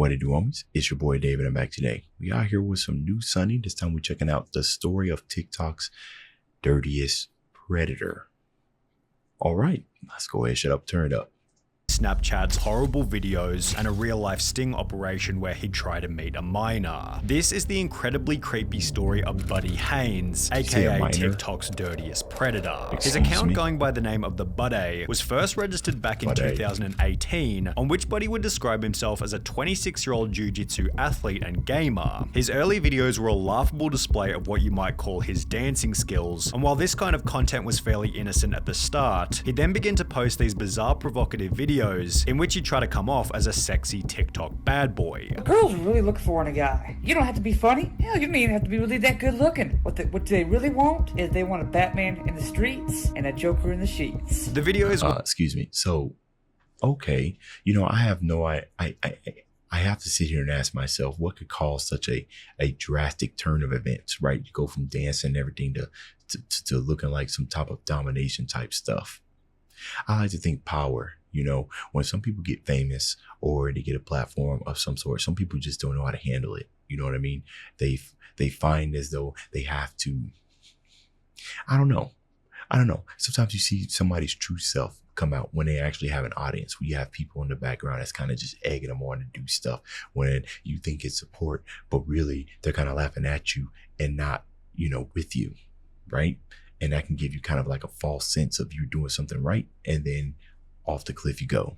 What it do, homies? It's your boy David. I'm back today. We out here with some new Sunny. This time we're checking out the story of TikTok's dirtiest predator. All right, let's go ahead, shut up, turn it up. Snapchat's horrible videos and a real-life sting operation where he'd try to meet a minor. This is the incredibly creepy story of Buddy Haynes, aka TikTok's dirtiest predator. His account, going by the name of the Buddy, was first registered back in 2018, on which Buddy would describe himself as a 26-year-old jiu-jitsu athlete and gamer. His early videos were a laughable display of what you might call his dancing skills, and while this kind of content was fairly innocent at the start, he then began to post these bizarre provocative videos in which he'd try to come off as a sexy TikTok bad boy. Girls really look for in a guy. You don't have to be funny. Hell, you don't even have to be really that good looking. What they really want is they want a Batman in the streets and a Joker in the sheets. The videos were... excuse me. So, okay. You know, I have no... I have to sit here and ask myself, what could cause such a drastic turn of events, right? You go from dancing and everything to looking like some type of domination type stuff. I like to think power. You know, when some people get famous or they get a platform of some sort, some people just don't know how to handle it. You know what I mean? They find as though they have to, I don't know. Sometimes you see somebody's true self come out when they actually have an audience, where you have people in the background that's kind of just egging them on to do stuff when you think it's support, but really they're kind of laughing at you and not, you know, with you, right? And that can give you kind of like a false sense of you doing something right, and then off the cliff you go.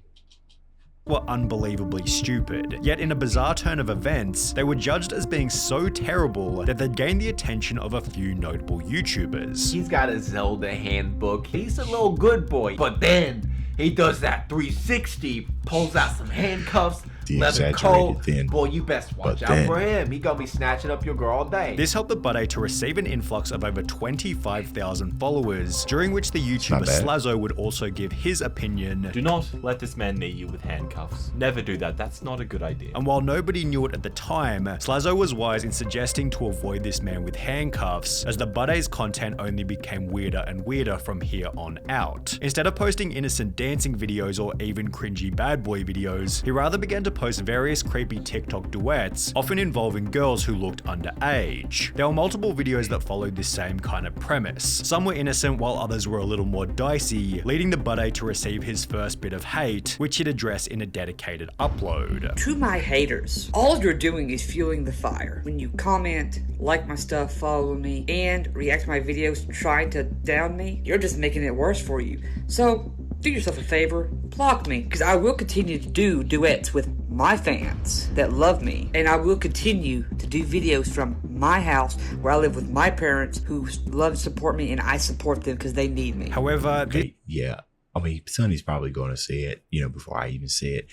Were unbelievably stupid. Yet in a bizarre turn of events, they were judged as being so terrible that they'd gained the attention of a few notable YouTubers. He's got a Zelda handbook. He's a little good boy. But then he does that 360, pulls out some handcuffs, leather coat. Boy, you best watch out for him. He gonna be snatching up your girl all day. This helped the Buddy to receive an influx of over 25,000 followers, during which the YouTuber Slazzo would also give his opinion. Do not let this man meet you with handcuffs. Never do that. That's not a good idea. And while nobody knew it at the time, Slazzo was wise in suggesting to avoid this man with handcuffs, as the Buddy's content only became weirder and weirder from here on out. Instead of posting innocent dancing videos or even cringy bad boy videos, he rather began to post various creepy TikTok duets, often involving girls who looked underage. There were multiple videos that followed this same kind of premise. Some were innocent while others were a little more dicey, leading the Buddy to receive his first bit of hate, which he'd address in a dedicated upload. To my haters, all you're doing is fueling the fire. When you comment, like my stuff, follow me, and react to my videos trying to down me, you're just making it worse for you. So, do yourself a favor, block me, because I will continue to do duets with my fans that love me, and I will continue to do videos from my house where I live with my parents who love and support me, and I support them because they need me. However, yeah. I mean, Sunny's probably going to say it, you know, before I even say it.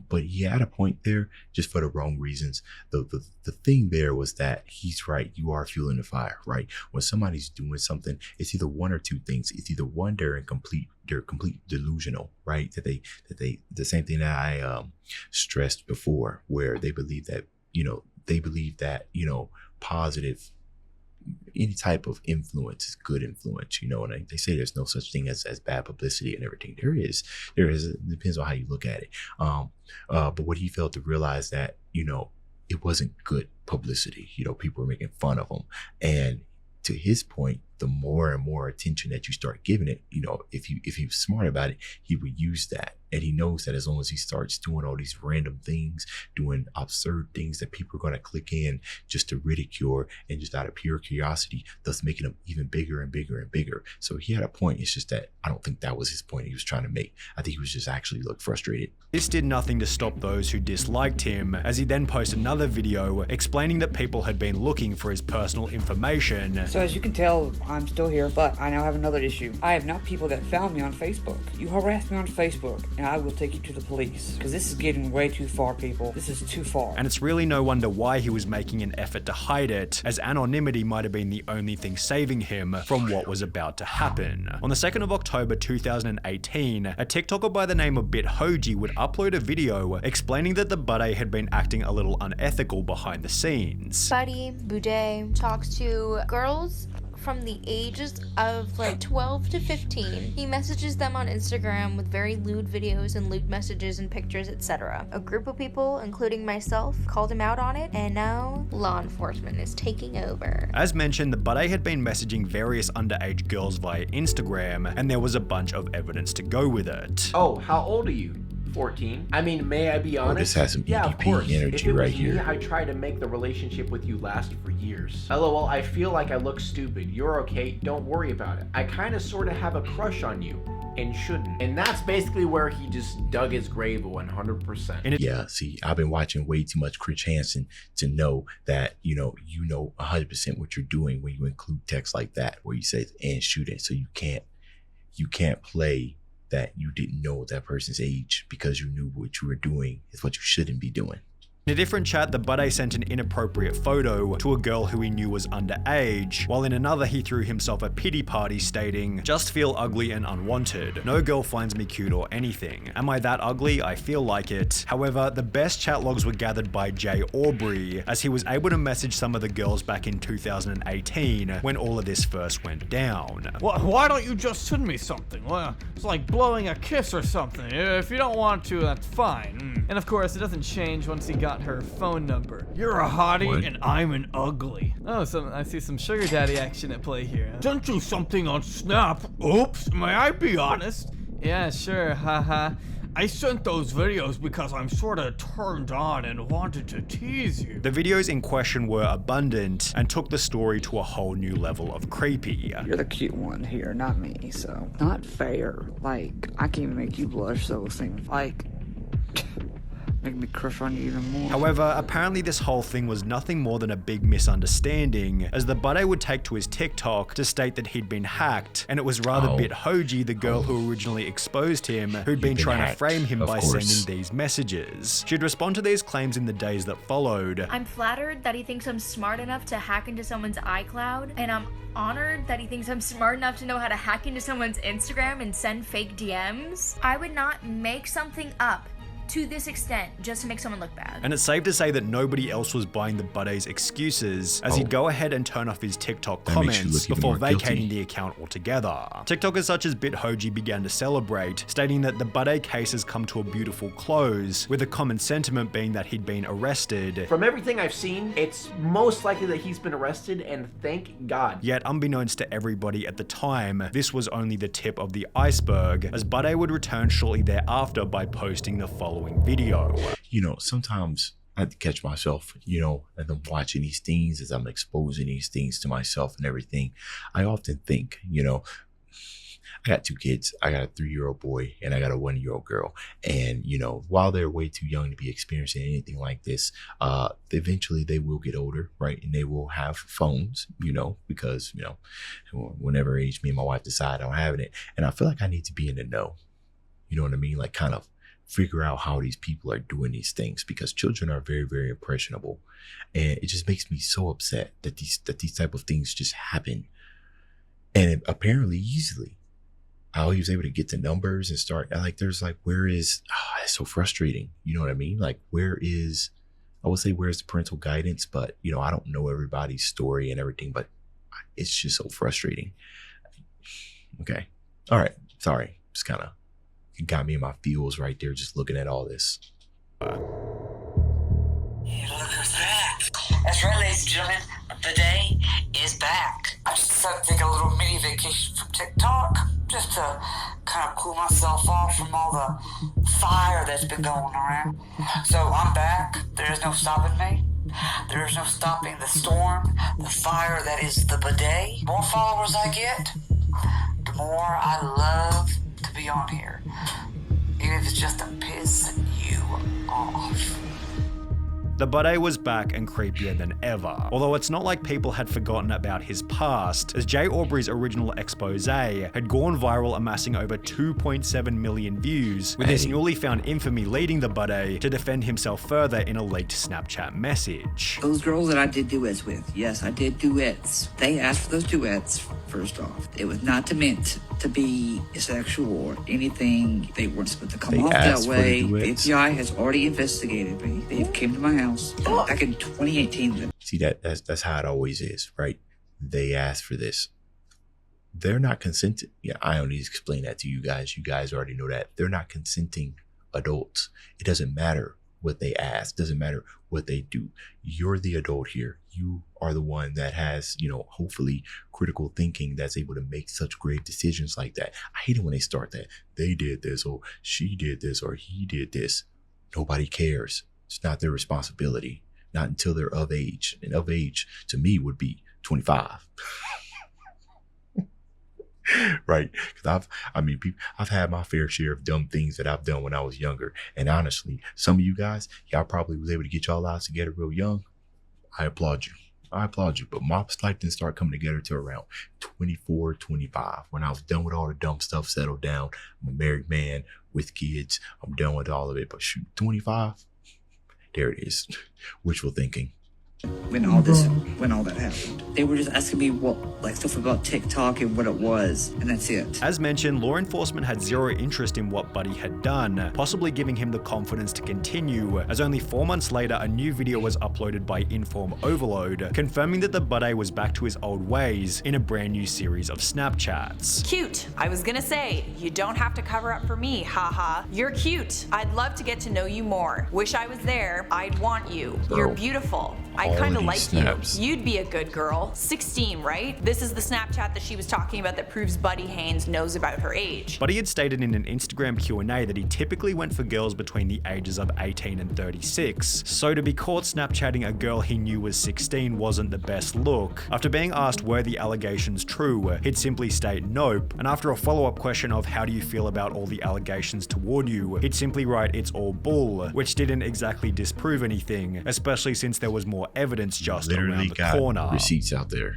But he had a point there, just for the wrong reasons. The thing there was that he's right. You are fueling the fire, right? When somebody's doing something, it's either one or two things. It's either one, they're complete delusional, right? That the same thing that I stressed before, where they believe that, positive, any type of influence is good influence, you know, and they say there's no such thing as bad publicity and everything. There is, it depends on how you look at it. But what he failed to realize that, you know, it wasn't good publicity. You know, people were making fun of him. And to his point, the more and more attention that you start giving it, you know, if he was smart about it, he would use that. And he knows that as long as he starts doing all these random things, doing absurd things, that people are going to click in just to ridicule and just out of pure curiosity, thus making them even bigger and bigger and bigger. So he had a point. It's just that I don't think that was his point he was trying to make. I think he was just actually frustrated. This did nothing to stop those who disliked him, as he then posted another video explaining that people had been looking for his personal information. So as you can tell, I'm still here, but I now have another issue. I have not people that found me on Facebook. You harassed me on Facebook, and I will take you to the police. Because this is getting way too far, people. This is too far. And it's really no wonder why he was making an effort to hide it, as anonymity might have been the only thing saving him from what was about to happen. On the 2nd of October 2018, a TikToker by the name of BitHoji would upload a video explaining that the Buddy had been acting a little unethical behind the scenes. Buddy Boudet talks to girls from the ages of like 12 to 15. He messages them on Instagram with very lewd videos and lewd messages and pictures, etc. A group of people, including myself, called him out on it, and now law enforcement is taking over. As mentioned, the buddy had been messaging various underage girls via Instagram, and there was a bunch of evidence to go with it. Oh, how old are you? 14. I mean, may I be honest? This has some yeah, of EDP course. energy if it right was here. Me, I try to make the relationship with you last for years. LOL, I feel like I look stupid. You're okay. Don't worry about it. I kind of sort of have a crush on you. And shouldn't. And that's basically where he just dug his grave 100%. Yeah, see, I've been watching way too much Chris Hansen to know that, you know 100% what you're doing when you include text like that, where you say and shooting. So you can't play that you didn't know that person's age because you knew what you were doing is what you shouldn't be doing. In a different chat, the buddy sent an inappropriate photo to a girl who he knew was underage, while in another he threw himself a pity party stating, "Just feel ugly and unwanted. No girl finds me cute or anything. Am I that ugly? I feel like it." However, the best chat logs were gathered by Jay Aubrey, as he was able to message some of the girls back in 2018 when all of this first went down. Why don't you just send me something? Well, it's like blowing a kiss or something. If you don't want to, that's fine. And of course, it doesn't change once he got her phone number. You're a hottie and I'm an ugly. Oh, so I see some sugar daddy action at play here. Sent you something on Snap. Oops, may I be honest? Yeah, sure, haha. I sent those videos because I'm sorta turned on and wanted to tease you. The videos in question were abundant and took the story to a whole new level of creepy. You're the cute one here, not me, so. Not fair. Like, I can't even make you blush, so it seems like. Make me crush on you even more. However, apparently this whole thing was nothing more than a big misunderstanding, as the buddy would take to his TikTok to state that he'd been hacked, and it was rather Bithoji, the girl who originally exposed him, who'd been trying to frame him by sending these messages. She'd respond to these claims in the days that followed. I'm flattered that he thinks I'm smart enough to hack into someone's iCloud, and I'm honored that he thinks I'm smart enough to know how to hack into someone's Instagram and send fake DMs. I would not make something up to this extent just to make someone look bad. And it's safe to say that nobody else was buying the buddy's excuses, as he'd go ahead and turn off his TikTok comments before vacating the account altogether. TikTokers such as Bithoji began to celebrate, stating that the buddy case has come to a beautiful close, with a common sentiment being that he'd been arrested. From everything I've seen, it's most likely that he's been arrested, and thank God. Yet, unbeknownst to everybody at the time, this was only the tip of the iceberg, as Buddy would return shortly thereafter by posting the following video. Sometimes I have to catch myself, as I'm watching these things, as I'm exposing these things to myself and everything. I often think, I got two kids. I got a 3-year-old boy and I got a 1-year-old girl. And, while they're way too young to be experiencing anything like this, eventually they will get older, right? And they will have phones, because, whenever age me and my wife decide on having it. And I feel like I need to be in the know. You know what I mean? Like kind of figure out how these people are doing these things, because children are very, very impressionable. And it just makes me so upset that these type of things just happen. And apparently easily. How he was able to get the numbers and start, where is, it's so frustrating. You know what I mean? Like, where's the parental guidance? But, I don't know everybody's story and everything, but it's just so frustrating. Okay. All right. Sorry. Just kind of got me in my feels right there just looking at all this. Look who's back. That's right, ladies and gentlemen. The day is back. I just decided to take a little mini vacation from TikTok just to kind of cool myself off from all the fire that's been going around. So I'm back. There is no stopping me. There is no stopping the storm, the fire that is the bidet. The more followers I get, the more I love to be on here. Even if it's just to piss you off. The buddy was back and creepier than ever. Although it's not like people had forgotten about his past, as Jay Aubrey's original expose had gone viral, amassing over 2.7 million views, with his newly found infamy leading the buddy to defend himself further in a leaked Snapchat message. Those girls that I did duets with, yes, I did duets. They asked for those duets, first off. It was not meant to be sexual or anything. They weren't supposed to come off that way. The FBI has already investigated me. They've came to my house back in 2018. See, that's how it always is, right? They asked for this. they're not consenting. Yeah, I don't need to explain that to you guys. You guys already know that. They're not consenting adults. It doesn't matter what they ask. Doesn't matter what they do. You're the adult here. You are the one that has, hopefully critical thinking, that's able to make such great decisions like that. I hate it when they start that. They did this, or she did this, or he did this. Nobody cares. It's not their responsibility. Not until they're of age. And of age to me would be 25. Right? Because I've had my fair share of dumb things that I've done when I was younger. And honestly, some of you guys, y'all probably was able to get y'all lives together real young. I applaud you. But my life didn't start coming together till around 24, 25. When I was done with all the dumb stuff, settled down. I'm a married man with kids. I'm done with all of it. But shoot, 25, there it is. Wishful thinking. When all that happened, they were just asking me stuff about TikTok and what it was, and that's it. As mentioned, law enforcement had zero interest in what Buddy had done, possibly giving him the confidence to continue, as only 4 months later a new video was uploaded by Inform Overload, confirming that the Buddy was back to his old ways in a brand new series of Snapchats. Cute. I was gonna say, you don't have to cover up for me, haha. You're cute. I'd love to get to know you more. Wish I was there. I'd want you. Bro, you're beautiful. I kind of like snaps. you. You'd be a good girl. 16, right? This is the Snapchat that she was talking about that proves Buddy Haynes knows about her age. Buddy had stated in an Instagram Q&A that he typically went for girls between the ages of 18 and 36. So to be caught Snapchatting a girl he knew was 16 wasn't the best look. After being asked were the allegations true, he'd simply state nope. And after a follow-up question of how do you feel about all the allegations toward you, he'd simply write it's all bull, which didn't exactly disprove anything, especially since there was more evidence just around the corner. Receipts out there.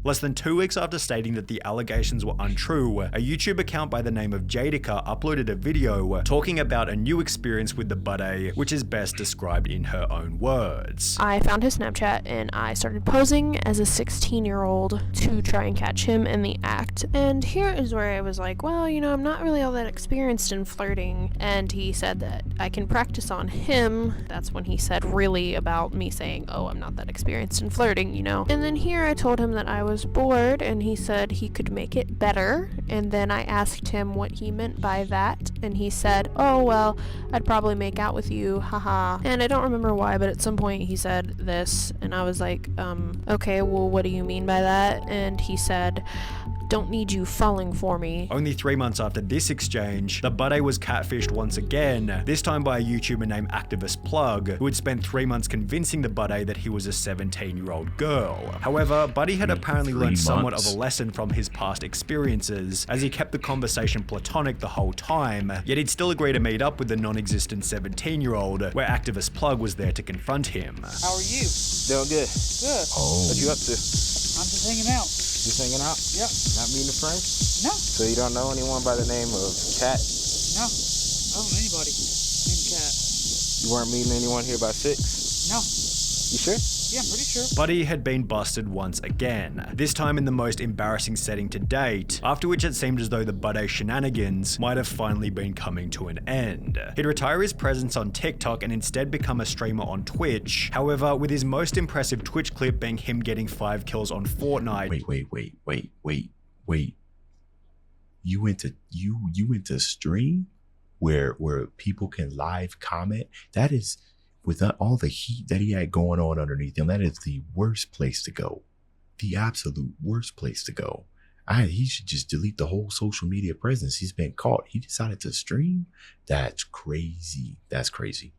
Less than 2 weeks after stating that the allegations were untrue, a YouTube account by the name of Jadica uploaded a video talking about a new experience with the Buddy, which is best described in her own words. I found his Snapchat and I started posing as a 16-year-old to try and catch him in the act. And here is where I was like, well, I'm not really all that experienced in flirting. And he said that I can practice on him. That's when he said really about me saying, oh, I'm not that experienced in flirting, And then here I told him that I was bored and he said he could make it better, and then I asked him what he meant by that, and he said, oh well, I'd probably make out with you, haha. And I don't remember why, but at some point he said this and I was like, okay, well what do you mean by that? And he said, don't need you falling for me. Only 3 months after this exchange, the Buddy was catfished once again, this time by a YouTuber named Activist Plug, who had spent 3 months convincing the Buddy that he was a 17-year-old girl. However, Buddy had apparently learned somewhat of a lesson from his past experiences, as he kept the conversation platonic the whole time, yet he'd still agree to meet up with the non-existent 17-year-old, where Activist Plug was there to confront him. How are you? Doing good. Good. Oh. What you up to? I'm just hanging out. Just hanging out? Yep. Not meeting a friend? No. So you don't know anyone by the name of Kat? No. I don't know anybody named Kat. You weren't meeting anyone here by 6? No. You sure? Yeah, I'm pretty sure. Buddy had been busted once again, this time in the most embarrassing setting to date, after which it seemed as though the Buddy shenanigans might have finally been coming to an end. He'd retire his presence on TikTok and instead become a streamer on Twitch, however, with his most impressive Twitch clip being him getting 5 kills on Fortnite. Wait. You went to stream where people can live comment? That is, with all the heat that he had going on underneath him, that is the worst place to go. The absolute worst place to go. He should just delete the whole social media presence. He's been caught. He decided to stream? That's crazy. That's crazy.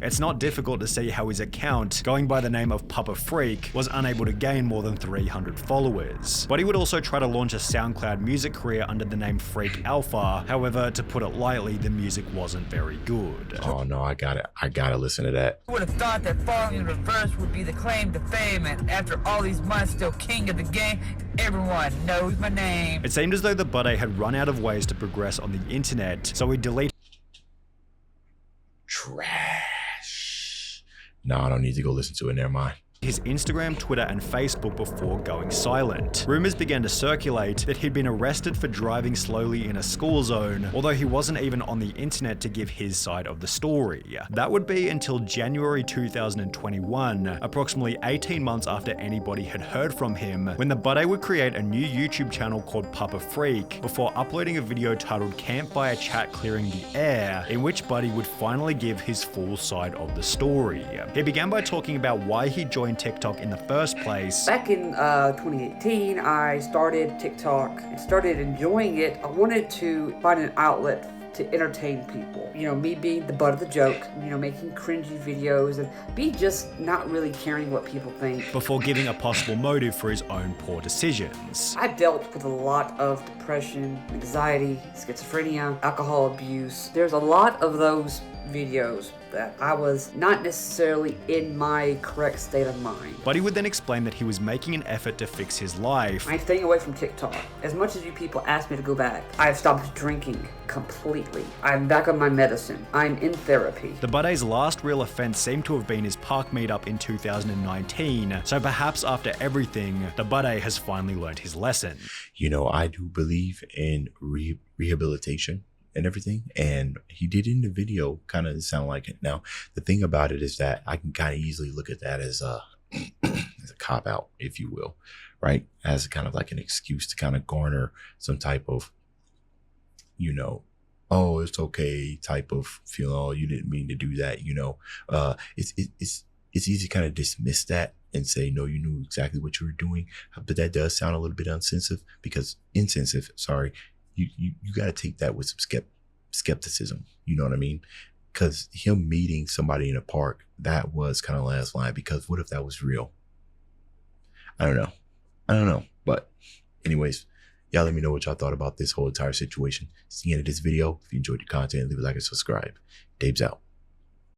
It's not difficult to see how his account, going by the name of Papa Freak, was unable to gain more than 300 followers. But he would also try to launch a SoundCloud music career under the name Freak Alpha. However, to put it lightly, the music wasn't very good. Oh no, I gotta listen to that. I would have thought that falling in reverse would be the claim to fame, and after all these months, still king of the game. Everyone knows my name. It seemed as though the Buddy had run out of ways to progress on the internet, so he deleted. Trash. No, I don't need to go listen to it. Never mind. his Instagram, Twitter, and Facebook before going silent. Rumors began to circulate that he'd been arrested for driving slowly in a school zone, although he wasn't even on the internet to give his side of the story. That would be until January 2021, approximately 18 months after anybody had heard from him, when the Buddy would create a new YouTube channel called Papa Freak before uploading a video titled Campfire Chat Clearing the Air, in which Buddy would finally give his full side of the story. He began by talking about why he joined TikTok in the first place. Back in 2018, I started TikTok and started enjoying it. I wanted to find an outlet to entertain people. You know, me being the butt of the joke, you know, making cringy videos and be just not really caring what people think. Before giving a possible motive for his own poor decisions. I've dealt with a lot of depression, anxiety, schizophrenia, alcohol abuse. There's a lot of those videos that I was not necessarily in my correct state of mind. Buddy would then explain that he was making an effort to fix his life. I'm staying away from TikTok. As much as you people ask me to go back, I've stopped drinking completely. I'm back on my medicine. I'm in therapy. The Buddy's last real offense seemed to have been his park meetup in 2019, so perhaps after everything, the Buddy has finally learned his lesson. You know, I do believe in rehabilitation and everything, and he did in the video kind of sound like it. Now, the thing about it is that I can kind of easily look at that as a as a cop out, if you will, right? As kind of like an excuse to kind of garner some type of, you know, oh, it's okay type of feel. Oh, you didn't mean to do that. You know, it's easy to kind of dismiss that and say, no, you knew exactly what you were doing. But that does sound a little bit insensitive. You got to take that with some skepticism. You know what I mean? Because him meeting somebody in a park, that was kind of last line. Because what if that was real? I don't know. But anyways, y'all let me know what y'all thought about this whole entire situation. It's the end of this video. If you enjoyed the content, leave a like and subscribe. Dave's out.